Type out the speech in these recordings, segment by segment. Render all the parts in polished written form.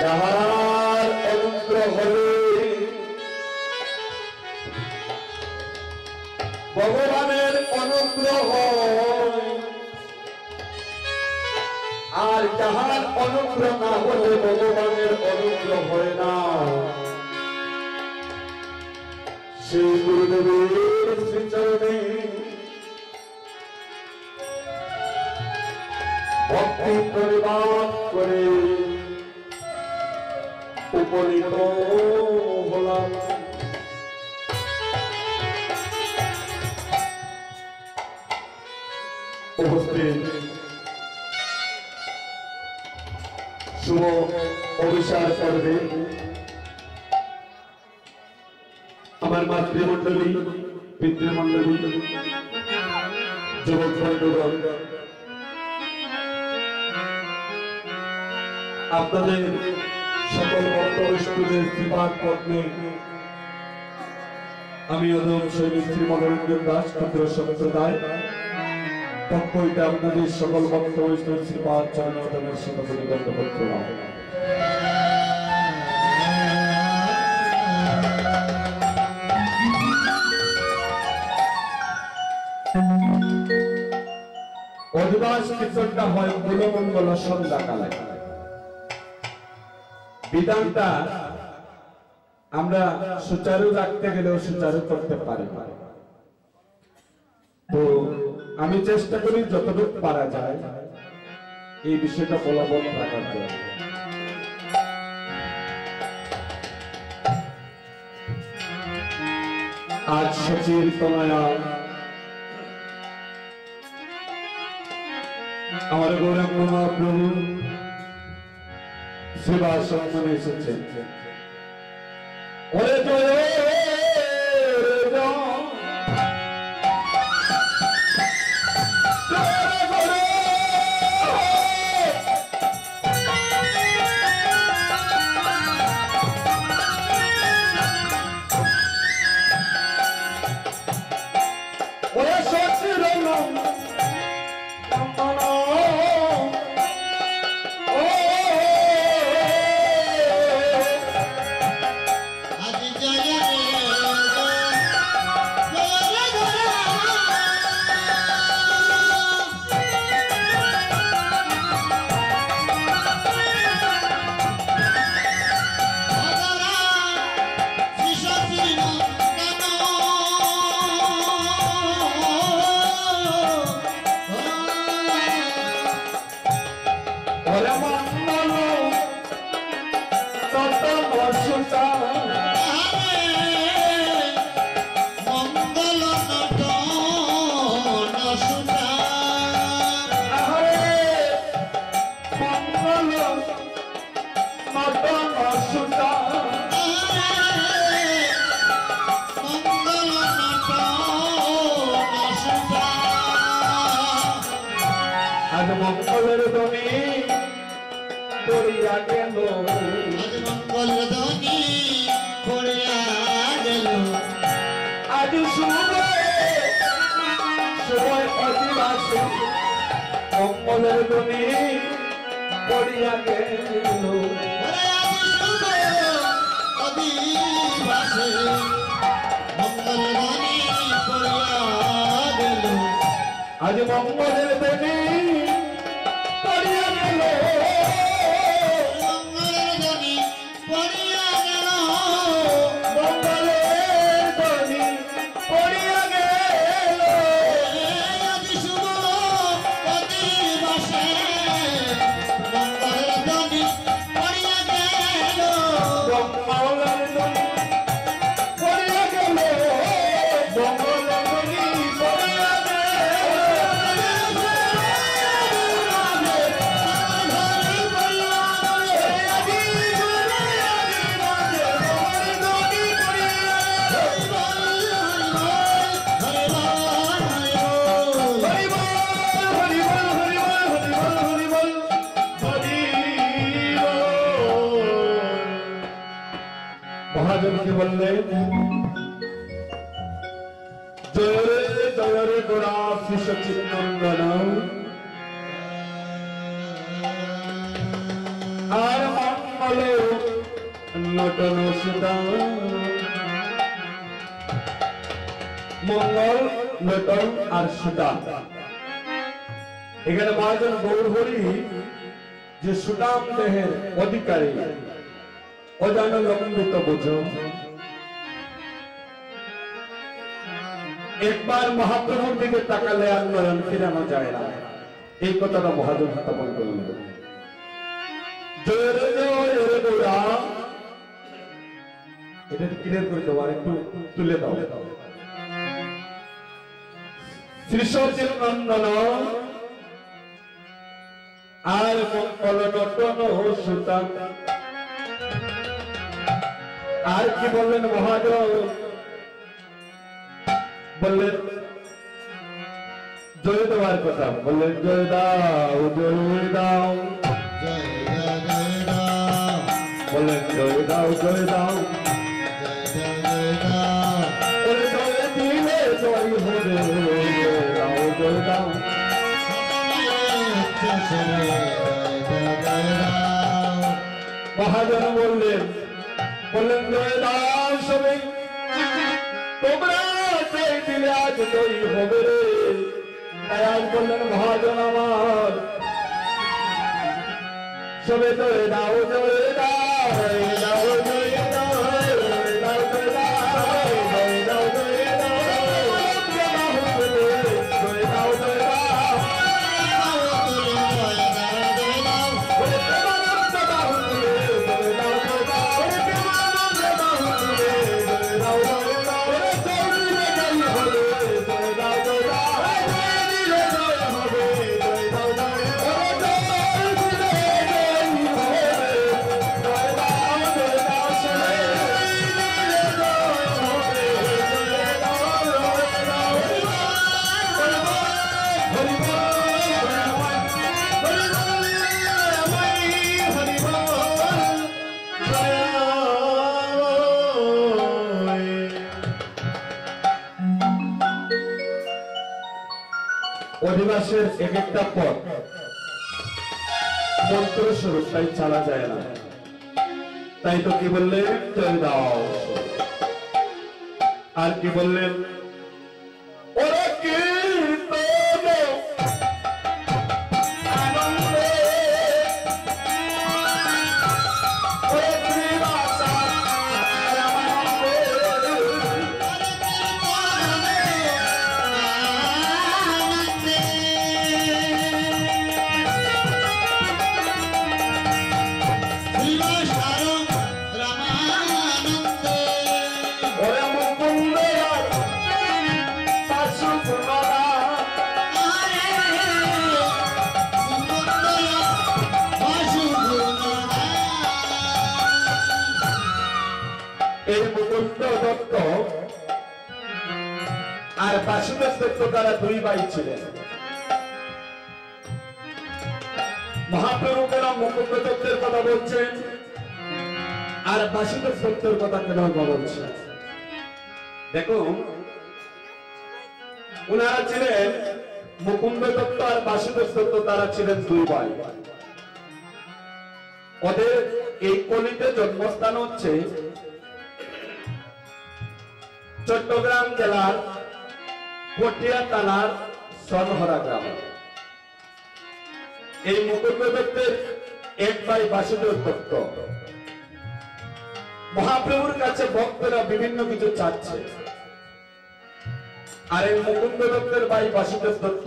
যাহার অনুগ্রহ হলে ভগবানের অনুগ্রহ, আর যাহার অনুগ্রহ না হলে ভগবানের অনুগ্রহ হয় না। সেই গুরুদেবের শ্রীচরণে ভক্তি পরিবাদ করে উপনীত হলাম। উপস্থিত শুভ অভিসার পর্বে আমার মাতৃমণ্ডলী, পিতৃমণ্ডলী, যুবক বন্ধুগণ, আপনাদের সকল ভক্তবৈষ্ণবের কৃপার পদ্মে আমি অদম সৈনিক শ্রী মনোরঞ্জন দাস ক্ষুদ্র সম্প্রদায় পক্ষ হইতে আপনাদের সকল ভক্তবৈষ্ণব শ্রীপাদ চরণের সাথে পরিদণ্ড করলাম। অধিবাস কীর্তনটা হয় কুলমঙ্গল সন্ধ্যাকালে। বিধানটা আমরা সুচারু রাখতে গেলেও সুচারু করতে পারি না। তো আমি চেষ্টা করি যতটুকু পারা যায় এই বিষয়টা বলবৎ রাখার জন্য। আজ সচির তনয়া আমার গৌরাঙ্গ মহাপ্রভু সেবা সম্মানে এসেছেন। ওরে জয় মঙ্গলের ধ্বনি পড়িয়া গেল, মঙ্গল ধ্বনি পড়িয়া গেল। আজ সময় অধিবাসী মঙ্গলের ধ্বনি পড়িয়া গেল। অধিবাসী মঙ্গল ধ্বনি পড়িয়া গেল। আজ মঙ্গলের ধ্বনি পড়িয়া গেল, মঙ্গলের ধ্বনি পড়িয়া গেল, মঙ্গলের ধ্বনি পড়িয়া গেল। আজ শুভ অধিবাসে মঙ্গলের ধ্বনি পড়িয়া গেল, মঙ্গলের ধ্বনি পড়িয়া গেল, মঙ্গলের ধ্বনি পড়িয়া গেল। মহাজনকে বললেন, জয় রে জয় রে গোড়া শ্রী সচিনন্দন, আর মঙ্গল নটন সুদাম মঙ্গল নটন আর সুদাম এখানে মহাজন গৌর হরি যে সুদাম দেহের অধিকারী অজান লম্বিত বুঝো একবার মহাপ্রভুর দিকে তাকালে আর নয়ন ফিরানো যায় না এই কথাটা মহাজন স্থাপন করল জয়ের জয়ের গোড়া এটা ক্লিয়ার করে দাও আর একটু তুলে দাও শ্রী সচিন নন্দন আর মঙ্গল নটন সুতাম আর কি বললেন মহাজন বললেন জয় দেওয়ার কথা বললেন জয় দাও জয় দাও বললেন জয় দাও জয় দাও জয় দিলে জয় হবে জয় দাও জয় দাও মহাজন বললেন বললেন জয় দাও সবাই তোমরা জয় দিলে আজ জয় হবে রে তাই আজ বললেন মহাজন আমার সবে জয় দাও জয় দাও জয় দাও জয় দাও জয় দাও জয় দাও জয় দাও জয় দাও জয় দাও জয় দাও অধিবাসের এক একটা পথ মন্ত্র স্বরূপ তাই চালা যায় না তাই তো কি বললেন জয় দাও আর কি বললেন ওরা কীর্তন আনন্দে আর বাসুদেব দত্ত তারা দুই ভাই ছিলেন মহাপ্রভু কেন মুকুন্দ দত্তের কথা বলছেন আর বাসুদেব দত্তের কথা কেন বলছেন দেখুন উনারা ছিলেন মুকুন্দ দত্ত আর বাসুদেব দত্ত তারা ছিলেন দুই ভাই ওদের এই কলিতে জন্মস্থান হচ্ছে চট্টগ্রাম জেলার পটিয়া থানার সনহরা গ্রাম এই মুকুন্দ দত্তের এক ভাই বাসুদেব দত্ত মহাপ্রভুর কাছে ভক্তরা বিভিন্ন কিছু চাচ্ছে আর এই মুকুন্দ দত্তের ভাই বাসুদেব দত্ত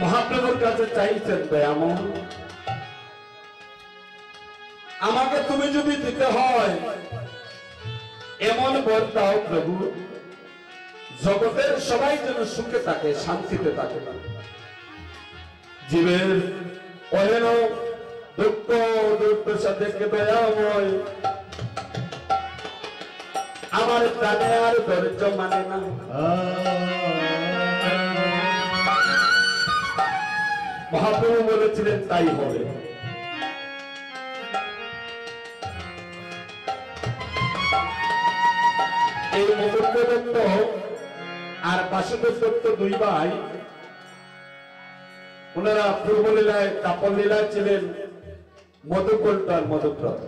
মহাপ্রভুর কাছে চাইছেন দয়াময় আমাকে তুমি যদি দিতে হয় এমন বর দাও প্রভু জগতের সবাই যেন সুখে থাকে শান্তিতে থাকে জীবের অহেন দুঃখ দুর্দশা দেখে দয়াময় আমার প্রাণে আর ধৈর্য মানে না মহাপ্রভু বলেছিলেন তাই হবে এই মুকুন্দ দত্ত আর বাসুদেব দত্ত দুই ভাই ওনারা পূর্ব লীলায় কাপড় লীলায় ছিলেন মধুকণ্ঠ আর মধুব্রত।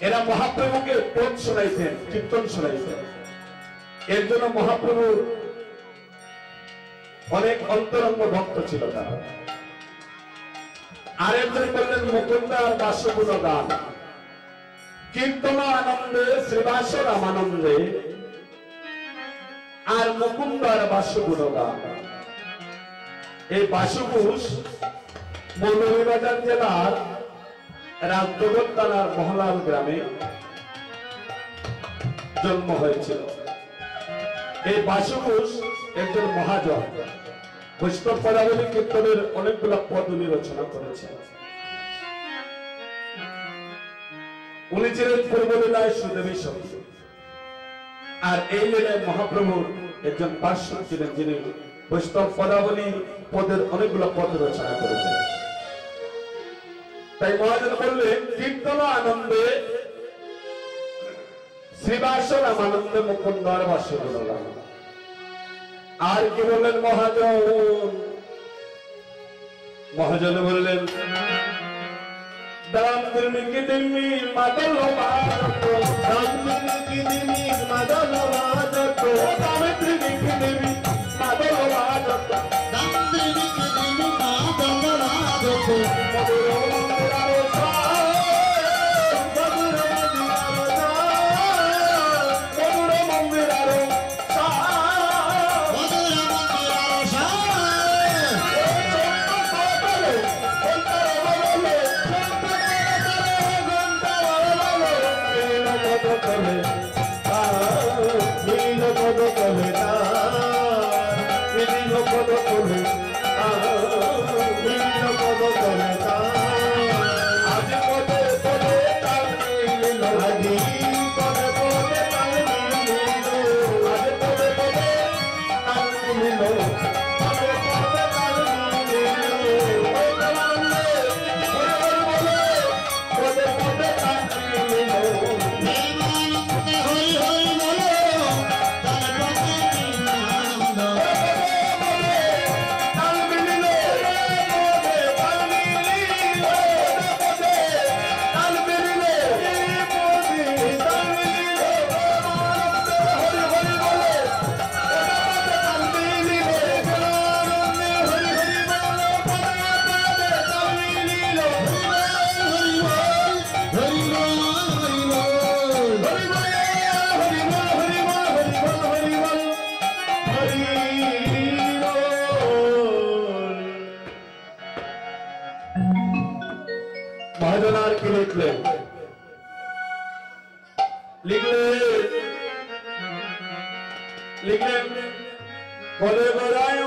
এরা মহাপ্রভুকে পদ শোনাইতেন, কীর্তন শোনাইতেন। এর জন্য মহাপ্রভুর অনেক অন্তরঙ্গ ভক্ত ছিল তারা। আরেকজন বললেন মুকুন্দ আর বাসগুণ গান, কীর্তন আনন্দে শ্রীবাস রামানন্দে, আর মুকুন্দ আর বাসগুণ গান। এই বাসুঘোষ মৌলভীবাজার জেলার রাজনগর থানার মহলাল গ্রামে জন্ম হয়েছিল। এই বাসুঘোষ একজন মহাজন, বৈষ্ণব পদাবলী কীর্তনের অনেকগুলো পদ উনি রচনা করেছেন। উনি ছিলেন পূর্ব লীলায় সুদেবী সঙ্গী, আর এই লীলায় মহাপ্রভুর একজন পার্শ্ব ছিলেন, যিনি বৈষ্ণব পদাবলী পদের অনেকগুলো পদ রচনা করেছেন। তাই মহাজন বললেন কীর্তন আনন্দে শ্রীবাস রামানন্দে মুকুন্দ আর বাসগুণ গান। আর কি বললেন মহাজন? মহাজন বললেন দাম দিল্লি দিল্লি মাদল বাজত, দাম দিল্লি দিল্লি মাদল বাজত, দাম দিল্লি দিল্লি মাদল বাজত, দাম দিল্লি দিল্লি মাদল বাজত, মধুর মন্দিরার সায়, মধুর মন্দিরার সায়, মধুর মন্দিরার সায়, লিখলেন বলে বড়ায়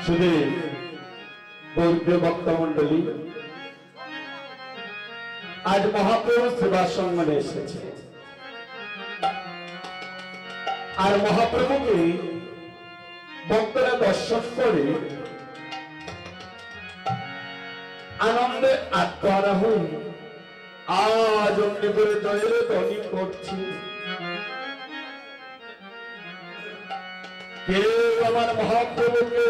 শুধু গৌরীয় ভক্তা মন্ডলী, আজ মহাপ্রভু সেবা সম্মানে এসেছে। আর মহাপ্রভুকে ভক্তরা দর্শন করে আনন্দে আত্মহারা হই আজ অমনি করে জয়ের ধ্বনি করছি। কেউ আমার মহাপ্রভুকে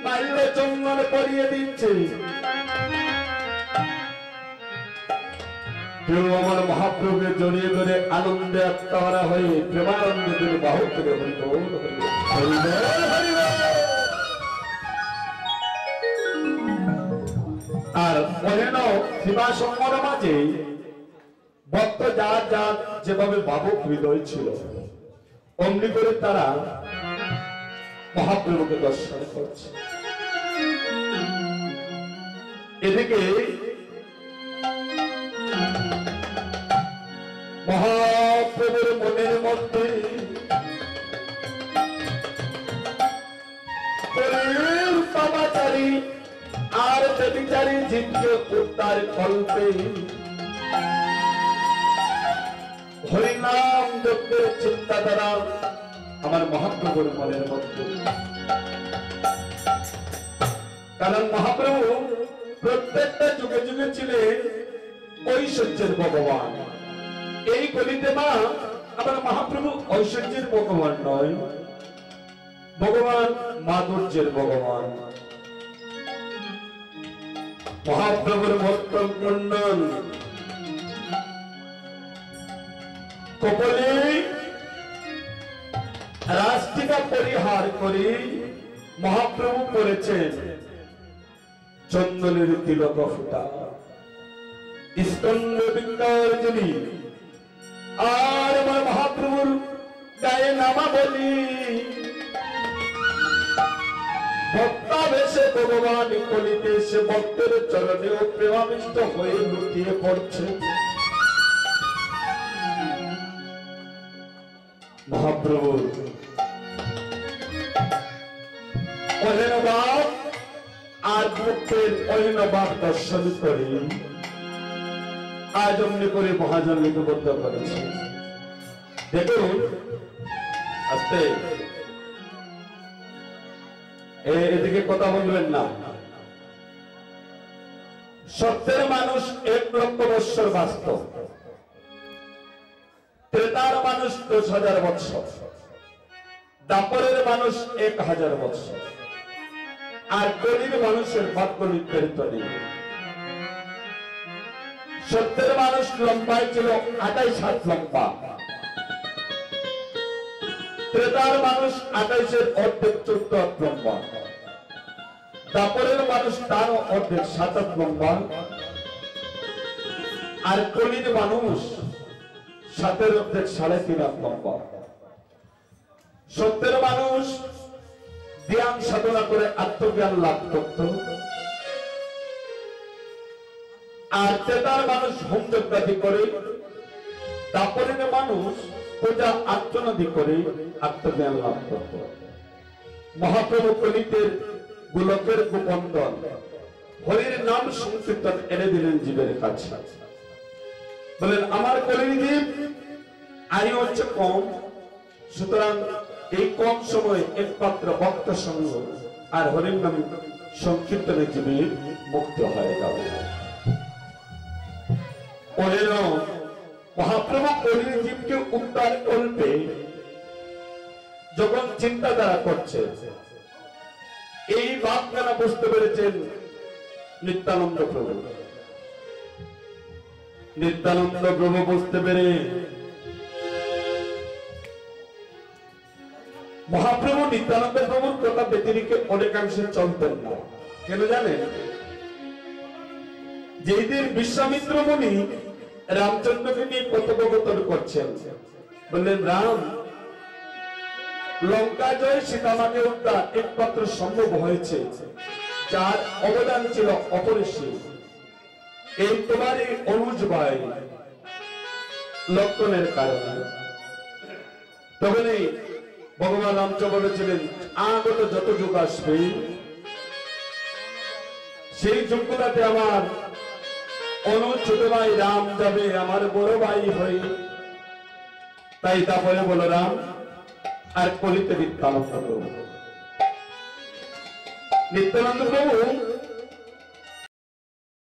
মাল্য চন্দন পরিয়ে দিচ্ছে, কেউ আমার মহাপ্রভুকে জড়িয়ে ধরে আনন্দে আত্মহারা হয়ে প্রেমানন্দে ধরে বাহু করে আর অহেন সেবা সম্মান মাঝে ভক্ত যার যার যেভাবে ভাবুক হৃদয় ছিল অমনি করে তারা মহাপ্রভুকে দর্শন করছে। এদিকে মহাপ্রভুর মনের মধ্যে পাপাচারী আর ব্যভিচারী জীবকে উদ্ধার কল্পে হরিনাম যজ্ঞের চিন্তাধারা আমার মহাপ্রভুর মনের মধ্যে। কারণ মহাপ্রভু প্রত্যেকটা যুগে যুগে ছিলেন ঐশ্বর্যের ভগবান। এই কলিতে মা আমার মহাপ্রভু ঐশ্বর্যের ভগবান নয়, ভগবান মাধুর্যের ভগবান। মহাপ্রভুর ভক্ত মন্ডল কপলে রাষ্ট্রিকা পরিহার করে মহাপ্রভু করেছেন চন্দনের তিলক ফুটা স্তম্ভ বিজ্ঞার্জনী। আর আমার মহাপ্রভুর গায়ে নামা বলি ভক্তাবেশে ভগবান কলিতে সে ভক্তের চরণে প্রেমাবিষ্ট হয়ে লুটিয়ে পড়ছে। মহাপ্রভু অহেনবাব আর ভক্তের অহেনবাব দর্শন করে আজ অমনি করে মহাজন লিপিবদ্ধ করেছে। দেখুন আস্তে এদিকে কথা বলবেন না। সত্যের মানুষ 1,00,000 বৎসর বাস্তব, ত্রেতার মানুষ 10,000 বৎসর, দাপরের মানুষ 1,000 বৎসর, আর কলির মানুষের ভাগ্য নির্ধারিত নেই। সত্যের মানুষ লম্বায় ছিল 28 হাত লম্বা, ত্রেতার মানুষ 28-এর অর্ধেক 14 হাত লম্বা, দাপরের মানুষ তারও অর্ধেক 7 হাত লম্বা, আর কলির মানুষ 7-এর অর্ধেক 3.5 হাত লম্বা। সত্যের মানুষ ধ্যান সাধনা করে আত্মজ্ঞান লাভ করত, আর ত্রেতার মানুষ হোম যজ্ঞাদি করে, দাপরের মানুষ পূজা আত্মনদী করে আত্মজ্ঞান লাভ করত। মহাপ্রভু কলিতের গোলকের গোপন্দন হরির নাম সংকীর্তন এনে দিলেন জীবের কাছে। বলেন আমার কলির জীব আয়ু হচ্ছে কম, সুতরাং এই কম সময়ে একমাত্র ভক্ত সঙ্গ আর হরির নাম সংকীর্তনে জীবের মুক্ত হয়ে যাবে। মহাপ্রভু কলির জীবকে উদ্ধার করবে যখন চিন্তাধারা করছে, এই ভাবখানা বুঝতে পেরেছেন নিত্যানন্দ প্রভু। নিত্যানন্দ প্রভু বুঝতে পেরে মহাপ্রভু নিত্যানন্দ প্রভুর কথা ব্যতিরিক্ত অনেকাংশে চলতেন না। কেন জানেন? যেই দিন বিশ্বামিত্র মুনি রামচন্দ্রকে নিয়ে কথোপকথন করছেন, বললেন রাম, লঙ্কা জয় সীতামাকে উদ্ধার একমাত্র সম্ভব হয়েছে যার অবদান ছিল অপরিসীম, এই তোমারই অনুজ ভাই লক্ষণের কারণে। তখন ভগবান রামচন্দ্র বলেছিলেন আগত যত যুগ আসবে সেই যুগটাতে আমার ছোট ভাই রাম যাবে আমার বড় ভাই হয়ে। তাই তারপরে বলো রাম আর কলিতে নিত্যানন্দ প্রভু। নিত্যানন্দ প্রভু